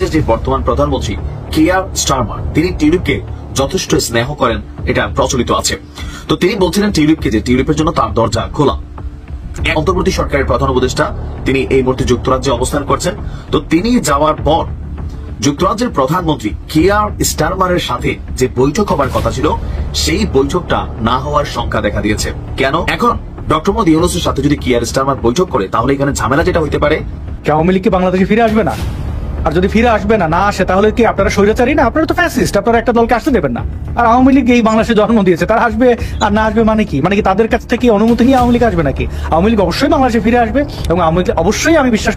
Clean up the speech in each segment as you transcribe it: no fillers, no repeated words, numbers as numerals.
যে বর্তমান প্রধানমন্ত্রী কিয়ার স্টারমার তিনি টিউলিপকে যথেষ্ট স্নেহ করেন, এটা প্রচলিত আছে। তো তিনি বলছিলেন টিউলিপকে যে টিউলিপের জন্য তার দরজা খোলা। অন্তর্বর্তী সরকারের প্রধান উপদেষ্টা তিনি এই মুহূর্তে যুক্তরাজ্যে অবস্থান করছেন। তো তিনি যাওয়ার পর যুক্তরাজ্যের প্রধানমন্ত্রী কিয়ার স্টারমারের সাথে যে বৈঠক হবার কথা ছিল সেই বৈঠকটা না হওয়ার শঙ্কা দেখা দিয়েছে। কেন? এখন ডক্টর মোহাম্মদ ইউনূসের সাথে যদি কিয়ার স্টারমার বৈঠক করে তাহলে এখানে ঝামেলা যেটা হইতে পারে, আওয়ামী লীগ কি বাংলাদেশে ফিরে আসবে না? আর যদি ফিরে আসবে না আসে তাহলে কি আপনারা স্বৈরাচারী না? আপনারা তো ফ্যাসিস্ট, আপনারা একটা দলকে আসতে দেবেন না। আর আওয়ামী লীগ এই বাংলাদেশে জন্ম দিয়েছে, তারা আসবে আর না আসবে মানে কি? মানে কি তাদের কাছ থেকে অনুমতি নিয়ে আওয়ামী লীগ আসবে নাকি? আওয়ামী লীগ অবশ্যই বাংলাদেশে ফিরে আসবে এবং আওয়ামী লীগ অবশ্যই, আমি বিশ্বাস।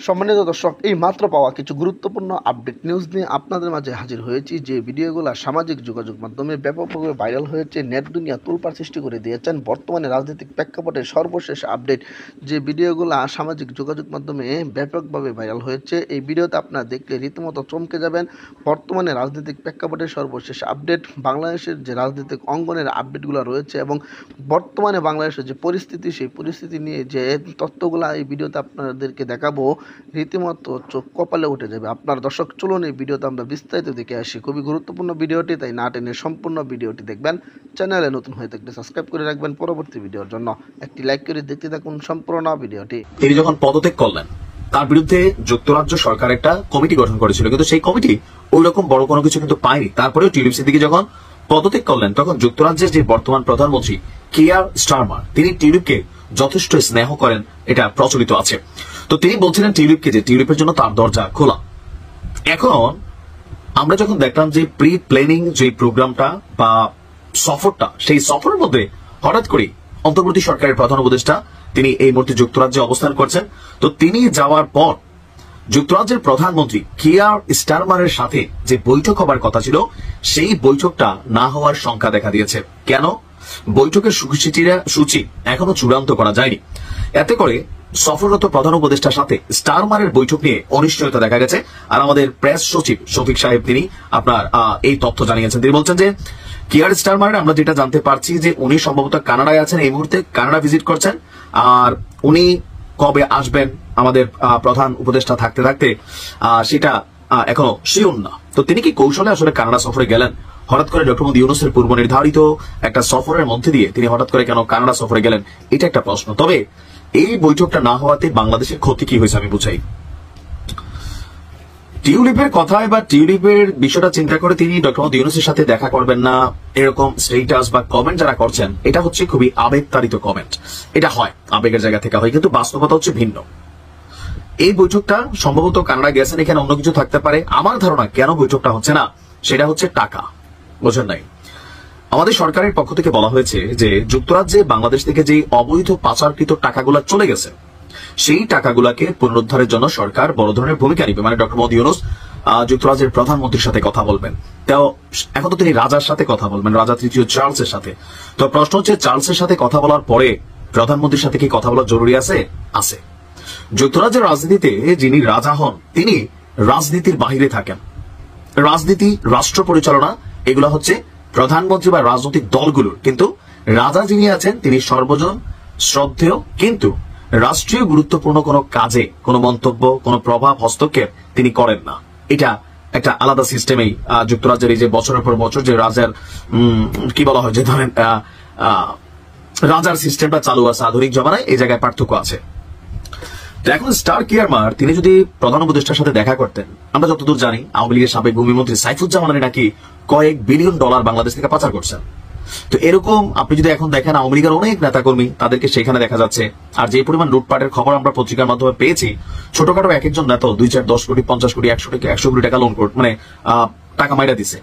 সম্মানিত দর্শক, এই মাত্র পাওয়া কিছু গুরুত্বপূর্ণ আপডেট নিউজ নিয়ে আপনাদের মাঝে হাজির হয়েছি। যে ভিডিওগুলো সামাজিক যোগাযোগ মাধ্যমে ব্যাপকভাবে ভাইরাল হয়েছে, নেট দুনিয়া তোলপাড় সৃষ্টি করে দিয়েছেন। বর্তমানে রাজনৈতিক প্রেক্ষাপটের সর্বশেষ আপডেট যে ভিডিওগুলো সামাজিক যোগাযোগ মাধ্যমে ব্যাপকভাবে ভাইরাল হয়েছে, এই ভিডিওতে আপনারা দেখলে রীতিমতো চমকে যাবেন। বর্তমানে রাজনৈতিক প্রেক্ষাপটের সর্বশেষ আপডেট, বাংলাদেশের যে রাজনৈতিক অঙ্গনের আপডেটগুলো রয়েছে এবং বর্তমানে বাংলাদেশের যে পরিস্থিতি, সেই পরিস্থিতি নিয়ে যে তথ্যগুলো এই ভিডিওতে আপনাদেরকে দেখাবো, রীতিমতো চোখ কপালে উঠে যাবে আপনার। দর্শক চলুন এই ভিডিওতে আমরা বিস্তারিত দেখে আসি। খুবই গুরুত্বপূর্ণ ভিডিওটি, তাই না টেনে সম্পূর্ণ ভিডিওটি দেখবেন। চ্যানেলে নতুন হয়ে থাকলে সাবস্ক্রাইব করে রাখবেন পরবর্তী ভিডিওর জন্য। একটি লাইক করে দেখতে থাকুন সম্পূর্ণ ভিডিওটি। তিনি যখন পদত্যাগ করলেন তার বিরুদ্ধে যুক্তরাজ্য সরকার একটা কমিটি গঠন করেছিল, কিন্তু সেই কমিটি ওই রকম বড় কোনো কিছু কিন্তু পায়নি। তারপরেও টিউলিপ সিদ্দিকী যখন পদত্যাগ করলেন তখন যুক্তরাজ্যের যে বর্তমান প্রধানমন্ত্রী কিয়ার স্টারমার তিনি টিউলিপকে যথেষ্ট স্নেহ করেন, এটা প্রচলিত আছে। তো তিনি বলছিলেন টিউলিপকে যে টিউলিপের জন্য তার দরজা খোলা। এখন আমরা যখন দেখলাম যে প্রি প্ল্যানিং যে প্রোগ্রামটা বা সফরটা, সেই সফরের মধ্যে হঠাৎ করে অন্তর্বর্তী সরকারের প্রধান উপদেষ্টা তিনি এই মুহূর্তে যুক্তরাজ্যে অবস্থান করছেন। তো তিনি যাওয়ার পর যুক্তরাজ্যের প্রধানমন্ত্রী কিয়ার স্টারমারের সাথে যে বৈঠক হবার কথা ছিল সেই বৈঠকটা না হওয়ার শঙ্কা দেখা দিয়েছে। কেন? বৈঠকের সূচি এখনো চূড়ান্ত করা যায়নি। এতে করে সফররত প্রধান উপদেষ্টার সাথে স্টারমারের বৈঠক নিয়ে অনিশ্চয়তা দেখা গেছে। আর আমাদের প্রেস সচিব শফিক সাহেব তিনি আপনার এই তথ্য জানিয়েছেন। তিনি বলছেন যে কিয়ার স্টারমারের আমরা যেটা জানতে পারছি যে উনি সম্ভবত কানাডায় আছেন, এই মুহূর্তে কানাডা ভিজিট করছেন। আর উনি কবে আসবেন আমাদের প্রধান উপদেষ্টা থাকতে থাকতে সেটা এখনো শিওর না। তো তিনি কি কৌশলে আসলে কানাডা সফরে গেলেন? হঠাৎ করে ডক্টর মোহাম্মদ ইউনূসের পূর্ব নির্ধারিত একটা সফরের মধ্যে দিয়ে তিনি হঠাৎ করে কেন কানাডা সফরে গেলেন, এটা একটা প্রশ্ন। তবে এই বৈঠকটা না হওয়াতে বাংলাদেশের ক্ষতি কি হয়েছে আমি বুঝাই। টিউলিপের কথায় বা টিউলিপের বিষয়টা চিন্তা করে তিনি ডক্টর মোহাম্মদ ইউনূসের সাথে দেখা করবেন না, এরকম স্টেটাস বা কমেন্ট যারা করছেন, এটা হচ্ছে খুবই আবেগতাড়িত কমেন্ট। এটা হয় আবেগের জায়গা থেকে হয়, কিন্তু বাস্তবতা হচ্ছে ভিন্ন। এই বৈঠকটা সম্ভবত কানাডা গেছেন, এখানে অন্য কিছু থাকতে পারে। আমার ধারণা কেন বৈঠকটা হচ্ছে না সেটা হচ্ছে টাকা। বোঝেন নাই? আমাদের সরকারের পক্ষ থেকে বলা হয়েছে যে যুক্তরাজ্যে বাংলাদেশ থেকে যে অবৈধ পাচারকৃত টাকাগুলো চলে গেছে সেই টাকাগুলাকে পুনরুদ্ধারের জন্য সরকার বড় ধরনের ভূমিকা নিবে। মানে ডক্টর মোহাম্মদ ইউনূস যুক্তরাজ্যের প্রধানমন্ত্রীর সাথে কথা বলবেন। তো এখন তো তিনি রাজার সাথে কথা বলবেন, রাজা তৃতীয় চার্লসের সাথে। তো প্রশ্ন হচ্ছে চার্লসের সাথে কথা বলার পরে প্রধানমন্ত্রীর সাথে কি কথা বলা জরুরি আছে? আছে। যুক্তরাজ্যের রাজনীতিতে যিনি রাজা হন তিনি রাজনীতির বাহিরে থাকেন। রাজনীতি, রাষ্ট্র পরিচালনা এগুলো হচ্ছে প্রধানমন্ত্রী বা রাজনৈতিক দলগুলোর, কিন্তু রাজা যিনি আছেন তিনি সর্বজন শ্রদ্ধেয়, কিন্তু রাষ্ট্রীয় গুরুত্বপূর্ণ কোনো কাজে কোনো মন্তব্য, কোনো প্রভাব, হস্তক্ষেপ তিনি করেন না। এটা একটা আলাদা সিস্টেমেই যুক্তরাজ্যের এই যে বছরের পর বছর যে রাজার কি বলা হয় যে ধরেন রাজার সিস্টেমটা চালু আছে আধুনিক জমানায়, এই জায়গায় পার্থক্য আছে। এখন স্টার কিয়ারমার তিনি যদি প্রধান উপদেষ্টার সাথে দেখা করতেন, আমরা যতদূর জানি আওয়ামী লীগের সাবেক ভূমিমন্ত্রী সাইফুজ্জামানের নাকি কয়েক বিলিয়ন ডলার বাংলাদেশ থেকে পাচার করছেন। তো এরকম আপনি যদি এখন দেখেন আওয়ামী লীগের অনেক নেতাকর্মী তাদেরকে সেখানে দেখা যাচ্ছে। আর যে পরিমাণ লুটপাটের খবর আমরা পত্রিকার মাধ্যমে পেয়েছি, ছোটখাটো এক একজন নেতা 2, 4, 10 কোটি, 50 কোটি, 100 কোটি টাকা লোন মানে টাকা মাইরা দিছে।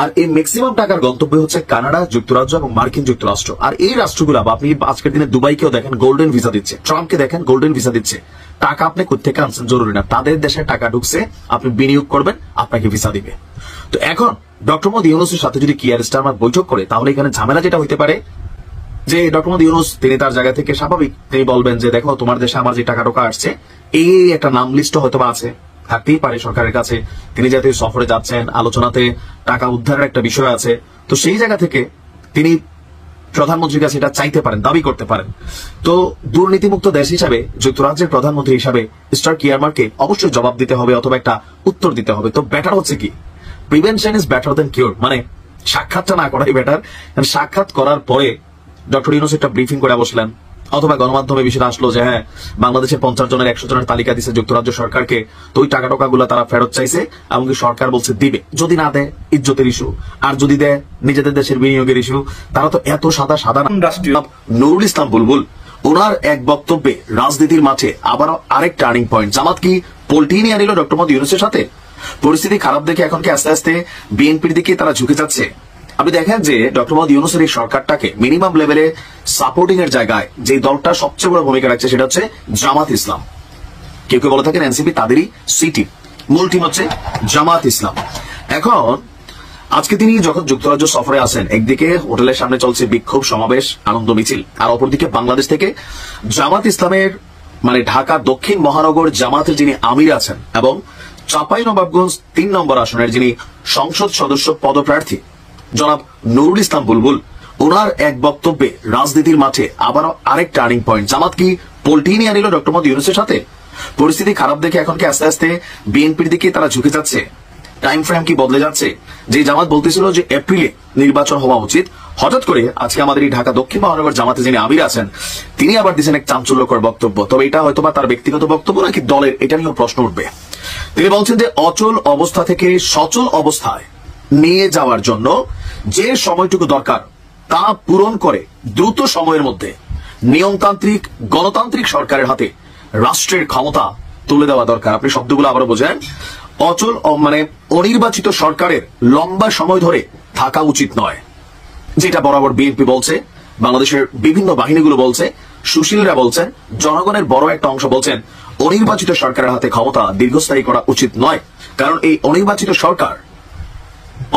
আর এই ম্যাক্সিমাম টাকার গন্তব্য হচ্ছে কানাডা, যুক্তরাজ্য এবং মার্কিন যুক্তরাষ্ট্র। আর এই রাষ্ট্রগুলো আপনি আজকের দিনে দুবাইকেও দেখেন গোল্ডেন ভিসা দিচ্ছে, ট্রাম্পকে দেখেন গোল্ডেন ভিসা দিচ্ছে। টাকা আপনি কোথেকে আনছেন জরুরি না, তাদের দেশে টাকা ঢুকছে, আপনি বিনিয়োগ করবেন, আপনাকে ভিসা দিবে। তো এখন ডক্টর মোহাম্মদ ইউনূসের সাথে যদি কিয়ার স্টারমার বৈঠক করে তাহলে এখানে ঝামেলা যেটা হইতে পারে যে ডক্টর মোহাম্মদ ইউনূস তিনি তার জায়গা থেকে স্বাভাবিক তিনি বলবেন যে দেখো তোমার দেশে আমার যে টাকা ঢোকা আসছে এই একটা নাম লিস্ট হয়তো আছে, থাকতেই পারে সরকারের কাছে। তিনি যাতে সফরে যাচ্ছেন, আলোচনাতে টাকা উদ্ধারের একটা বিষয় আছে, তো সেই জায়গা থেকে তিনি প্রধানমন্ত্রীর কাছে এটা চাইতে পারেন, দাবি করতে পারেন। তো দুর্নীতিমুক্ত দেশ হিসাবে যুক্তরাজ্যের প্রধানমন্ত্রী হিসাবে স্টার কিয়ারমারকে অবশ্যই জবাব দিতে হবে অথবা একটা উত্তর দিতে হবে। তো বেটার হচ্ছে কি, prevention is better then cure, মানে সাক্ষাৎটা না করাই বেটার। সাক্ষাৎ করার পরে ডক্টর ইউনূস একটা ব্রিফিং করে বসলেন, অথবা গণমাধ্যমে বিষয়টা আসলো যে হ্যাঁ বাংলাদেশের 50 জনের 100 জনের তালিকা দিচ্ছে যুক্তরাজ্য সরকারকে, তো ওই টাকা টাকাগুলো তারা ফেরত চাইছে, এমনকি সরকার বলছে দিবে, যদি না দেয় ইজ্জতের ইস্যু, আর যদি দেয় নিজেদের দেশের বিনিয়োগের ইস্যু। তারা তো এত সাদা সাদা। রাষ্ট্রীয় নুরুল ইসলাম বুলবুল, ওনার এক বক্তব্যে রাজনীতির মাঠে আবারও আরেক টার্নিং পয়েন্ট। জামাত কি পোল্টি নিয়ে আনিল ডক্টর মোহাম্মদ ইউনূসের সাথে? পরিস্থিতি খারাপ দেখে এখন কি আস্তে আস্তে বিএনপির দিকে তারা ঝুঁকে যাচ্ছে? আপনি দেখেন যে ডক্টর মোহাম্মদ ইউনূসের এই সরকারটাকে মিনিমাম লেভেলে সাপোর্টিং এর জায়গায় যে দলটা সবচেয়ে বড় ভূমিকা রাখছে সেটা হচ্ছে জামাত ইসলাম। কেউ কেউ বলে থাকেন এনসিপি, তাদেরই সি টিম, মূল টিম হচ্ছে জামাত ইসলাম। এখন আজকে তিনি যখন যুক্তরাজ্য সফরে আসেন, একদিকে হোটেলের সামনে চলছে বিক্ষোভ সমাবেশ, আনন্দ মিছিল, আর অপরদিকে বাংলাদেশ থেকে জামাত ইসলামের মানে ঢাকা দক্ষিণ মহানগর জামাতের যিনি আমির আছেন এবং চাঁপাইনবাবগঞ্জ 3 নম্বর আসনের যিনি সংসদ সদস্য পদপ্রার্থী জনাব নুরুল ইসলাম বুলবুল, ওনার এক বক্তব্যে রাজনীতির মাঠে আবারও আরেক টার্নিং পয়েন্ট। জামাত কি পোল্টি নিয়ে আনিল ডক্টর মোহাম্মদ ইউনূসের সাথে? পরিস্থিতি খারাপ দেখে এখন কি আস্তে আস্তে বিএনপির দিকে তারা ঝুঁকে যাচ্ছে? টাইম ফ্রেম কি বদলে যাচ্ছে? যে জামাত বলতেছিল যে এপ্রিলে নির্বাচন হওয়া উচিত, হঠাৎ করে আজকে আমাদের এই ঢাকা দক্ষিণ মহানগর জামাতে যিনি আমির আছেন তিনি আবার দিচ্ছেন এক চাঞ্চল্যকর বক্তব্য। তবে এটা হয়তোবা তার ব্যক্তিগত বক্তব্য নাকি দলের, এটা নিয়েও প্রশ্ন উঠবে। তিনি বলছেন যে অচল অবস্থা থেকে সচল অবস্থায় নিয়ে যাওয়ার জন্য যে সময়টুকু দরকার তা পূরণ করে দ্রুত সময়ের মধ্যে নিয়মতান্ত্রিক গণতান্ত্রিক সরকারের হাতে রাষ্ট্রের ক্ষমতা তুলে দেওয়া দরকার। আপনি শব্দগুলো আবারও বোঝেন। অচল মানে অনির্বাচিত সরকারের লম্বা সময় ধরে থাকা উচিত নয়, যেটা বরাবর বিএনপি বলছে, বাংলাদেশের বিভিন্ন বাহিনীগুলো বলছে, সুশীলরা বলছেন, জনগণের বড় একটা অংশ বলছেন অনির্বাচিত সরকারের হাতে ক্ষমতা দীর্ঘস্থায়ী করা উচিত নয়। কারণ এই অনির্বাচিত সরকার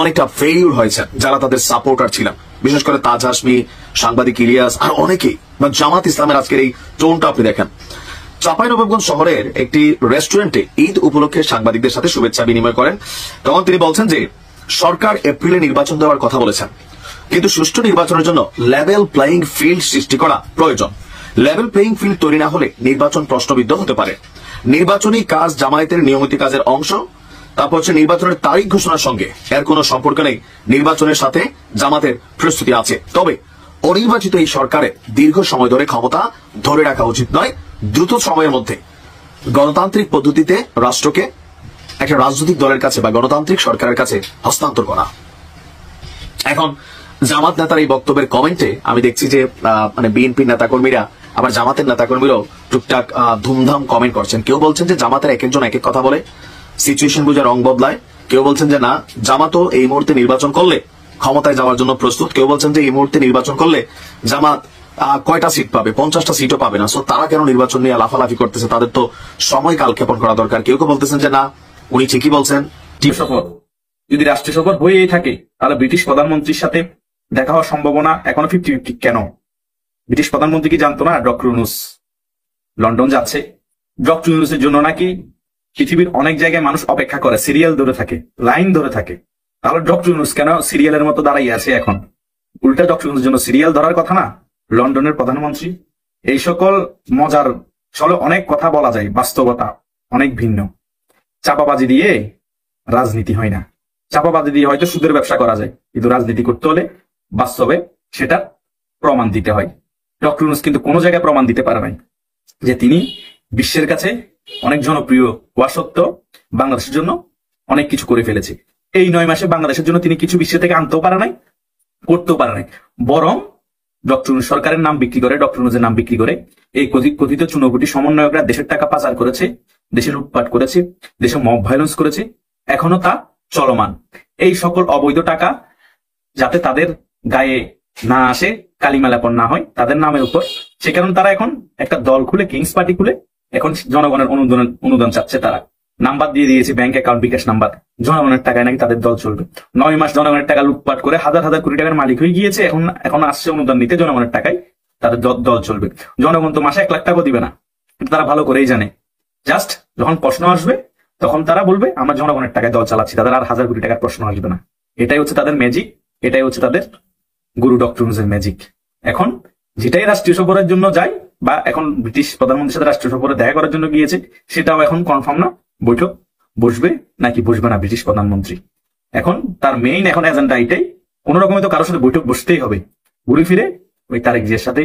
অনেকটা ফেইলিউর হয়েছে যারা তাদের সাপোর্টার ছিলেন, বিশেষ করে তাজ হাসমি, সাংবাদিক ইলিয়াস আর অনেকেই। জামাত ইসলামের আজকের এই টোনটা আপনি দেখেন। চাঁপাইনবাবগঞ্জ শহরের একটি রেস্টুরেন্টে ঈদ উপলক্ষে সাংবাদিকদের সাথে শুভেচ্ছা বিনিময় করেন। তখন তিনি বলছেন যে সরকার এপ্রিলে নির্বাচন দেওয়ার কথা বলেছেন, কিন্তু সুষ্ঠু নির্বাচনের জন্য লেভেল প্লেইং ফিল্ড সৃষ্টি করা প্রয়োজন। লেভেল প্লেইং ফিল্ড তৈরি না হলে নির্বাচন প্রশ্নবিদ্ধ হতে পারে। নির্বাচনী কাজ জামায়াতের নিয়মিত কাজের অংশ। তারপর হচ্ছে নির্বাচনের তারিখ ঘোষণার সঙ্গে এর কোনো সম্পর্ক নেই, নির্বাচনের সাথে জামাতের প্রস্তুতি আছে। তবে অনির্বাচিত এই সরকারের দীর্ঘ সময় ধরে ক্ষমতা ধরে রাখা উচিত নয়। দ্রুত সময়ের মধ্যে গণতান্ত্রিক পদ্ধতিতে রাষ্ট্রকে একটা রাজনৈতিক দলের কাছে বা গণতান্ত্রিক সরকারের কাছে হস্তান্তর করা। এখন জামাত নেতার এই বক্তব্যের কমেন্টে আমি দেখছি যে মানে বিএনপি নেতাকর্মীরা আবার জামাতের নেতাকর্মীরাও টুকটাক ধুমধাম কমেন্ট করছেন। কেউ বলছেন যে জামাতের এক একজন এক এক কথা বলে, সিচুয়েশন বুঝে রং বদলায়। কেউ বলছেন যে না, জামাতও এই মুহূর্তে নির্বাচন করলে ক্ষমতায় যাওয়ার জন্য প্রস্তুত। কেউ বলছেন যে এই মুহূর্তে নির্বাচন করলে জামাত কয়টা সিট পাবে, 50টা সিটও পাবে না। সো তারা কেন নির্বাচন নিয়ে লাফালাফি করতেছে, তাদের তো সময় কালক্ষেপণ করা দরকার। কেউ কেউ বলতেছেন যে না, উনি ঠিকই বলছেন। সফর যদি রাষ্ট্রীয় সফর হয়েই থাকে তাহলে ব্রিটিশ প্রধানমন্ত্রীর সাথে দেখা হওয়ার সম্ভাবনা এখনো 50-50 কেন? ব্রিটিশ প্রধানমন্ত্রী কি জানতো না ডক্টর ইউনূস লন্ডন যাচ্ছে? ডক্টর ইউনূসের জন্য নাকি পৃথিবীর অনেক জায়গায় মানুষ অপেক্ষা করে, সিরিয়াল ধরে থাকে, লাইন ধরে থাকে। তাহলে ডক্টর ইউনূস কেন সিরিয়ালের মতো দাঁড়াইয়ে আছে এখন? উল্টা ডক্টর ইউনূসের জন্য সিরিয়াল ধরার কথা না লন্ডনের প্রধানমন্ত্রী। এই সকল মজার চলে অনেক কথা বলা যায়, বাস্তবতা অনেক ভিন্ন। চাপাবাজি দিয়ে রাজনীতি হয় না, চাপাবাজি দিয়ে হয়তো সুদের ব্যবসা করা যায়, কিন্তু রাজনীতি করতে হলে বাস্তবে সেটা প্রমাণ দিতে হয়। ডক্টর ইউনূস কিন্তু কোনো জায়গায় প্রমাণ দিতে পারে নাই যে তিনি বিশ্বের কাছে অনেক জনপ্রিয় হওয়া সত্ত্বেও বাংলাদেশের জন্য অনেক কিছু করে ফেলেছে। এই 9 মাসে বাংলাদেশের জন্য তিনি কিছু বিশ্ব থেকে আনতেও পারে নাই, করতেও পারে নাই। বরং ডক্টর ইউনূস সরকারের নাম বিক্রি করে, ডক্টর ইউনূসের নাম বিক্রি করে এই কথিত চুনোপুটি সমন্বয়করা দেশের টাকা পাচার করেছে, দেশে লুটপাট করেছে, দেশে মব ভায়োলেন্স করেছে, এখনো তা চলমান। এই সকল অবৈধ টাকা যাতে তাদের গায়ে না আসে, কালিমালাপন না হয় তাদের নামের উপর, সে কারণে তারা এখন একটা দল খুলে, কিংস পার্টি খুলে এখন জনগণের অনুদান চাচ্ছে। তারা নাম্বার দিয়ে দিয়েছে, ব্যাংক অ্যাকাউন্ট, বিকাশ নাম্বার। জনগণের টাকায় নাকি তাদের দল চলবে। 9 মাস জনগণের টাকা লুটপাট করে হাজার হাজার কোটি টাকার মালিক হয়ে গিয়েছে, এখন আসছে অনুদান নিতে। জনগণের টাকায় তাদের দল চলবে। জনগণ তো মাসে 1 লাখ টাকা দিবে না, কিন্তু তারা ভালো করেই জানে জাস্ট যখন প্রশ্ন আসবে তখন তারা বলবে আমরা জনগণের টাকায় দল চালাচ্ছি, তাদের আর হাজার কোটি টাকার প্রশ্ন আসবে না। এটাই হচ্ছে তাদের ম্যাজিক, এটাই হচ্ছে তাদের গুরু ডক্টর ইউনূসের ম্যাজিক। এখন যেটাই রাষ্ট্রীয় সফরের জন্য যায় বা এখন ব্রিটিশ প্রধানমন্ত্রীর সাথে রাষ্ট্রীয় সফরে দেখা করার জন্য গিয়েছে, সেটাও এখন কনফার্ম না বৈঠক বসবে নাকি বসবে না ব্রিটিশ প্রধানমন্ত্রী। এখন তার মেইন এখন এজেন্ডা এটাই, কোন রকমে তো কারোর সাথে বৈঠক বসতেই হবে, ঘুরে ফিরে ওই তারেক জিয়ার সাথে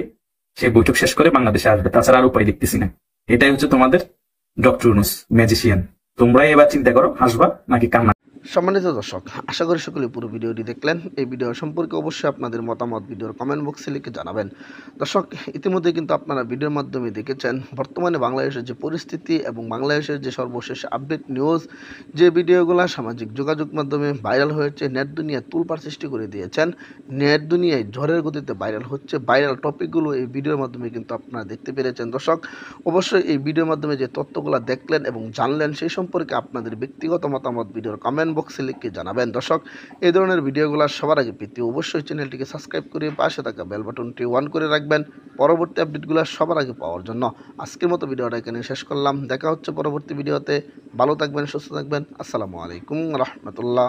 সেই বৈঠক শেষ করে বাংলাদেশে আসবে, তাছাড়া আর উপায় দেখতেছি না। এটাই হচ্ছে তোমাদের ডক্টর ইউনূস ম্যাজিশিয়ান। তোমরাই এবার চিন্তা করো, হাসবা নাকি কান্না। সম্মানিত দর্শক, আশা করি সকলে পুরো ভিডিওটি দেখলেন। এই ভিডিও সম্পর্কে অবশ্যই আপনাদের মতামত ভিডিওর কমেন্ট বক্সে লিখে জানাবেন। দর্শক, ইতিমধ্যে কিন্তু আপনারা ভিডিওর মাধ্যমে দেখেছেন বর্তমানে বাংলাদেশের যে পরিস্থিতি এবং বাংলাদেশের যে সর্বশেষ আপডেট নিউজ, যে ভিডিওগুলো সামাজিক যোগাযোগ মাধ্যমে ভাইরাল হয়েছে, নেট দুনিয়া তুলপাড় সৃষ্টি করে দিয়েছেন। নেট দুনিয়ায় ঝড়ের গতিতে ভাইরাল হচ্ছে, ভাইরাল টপিকগুলো এই ভিডিওর মাধ্যমে কিন্তু আপনারা দেখতে পেরেছেন। দর্শক, অবশ্যই এই ভিডিওর মাধ্যমে যে তথ্যগুলো দেখলেন এবং জানলেন সেই সম্পর্কে আপনাদের ব্যক্তিগত মতামত ভিডিওর কমেন্ট বক্সে লিখে জানাবেন। দর্শক, এই ধরনের ভিডিওগুলো সবার আগে পেতে অবশ্যই চ্যানেলটিকে সাবস্ক্রাইব করে পাশে থাকা বেল বাটনটি অন করে রাখবেন পরবর্তী আপডেটগুলো সবার আগে পাওয়ার জন্য। আজকের মতো ভিডিওটা এখানে শেষ করলাম, দেখা হচ্ছে পরবর্তী ভিডিওতে। ভালো থাকবেন, সুস্থ থাকবেন। আসসালামু আলাইকুম রহমতুল্লাহ।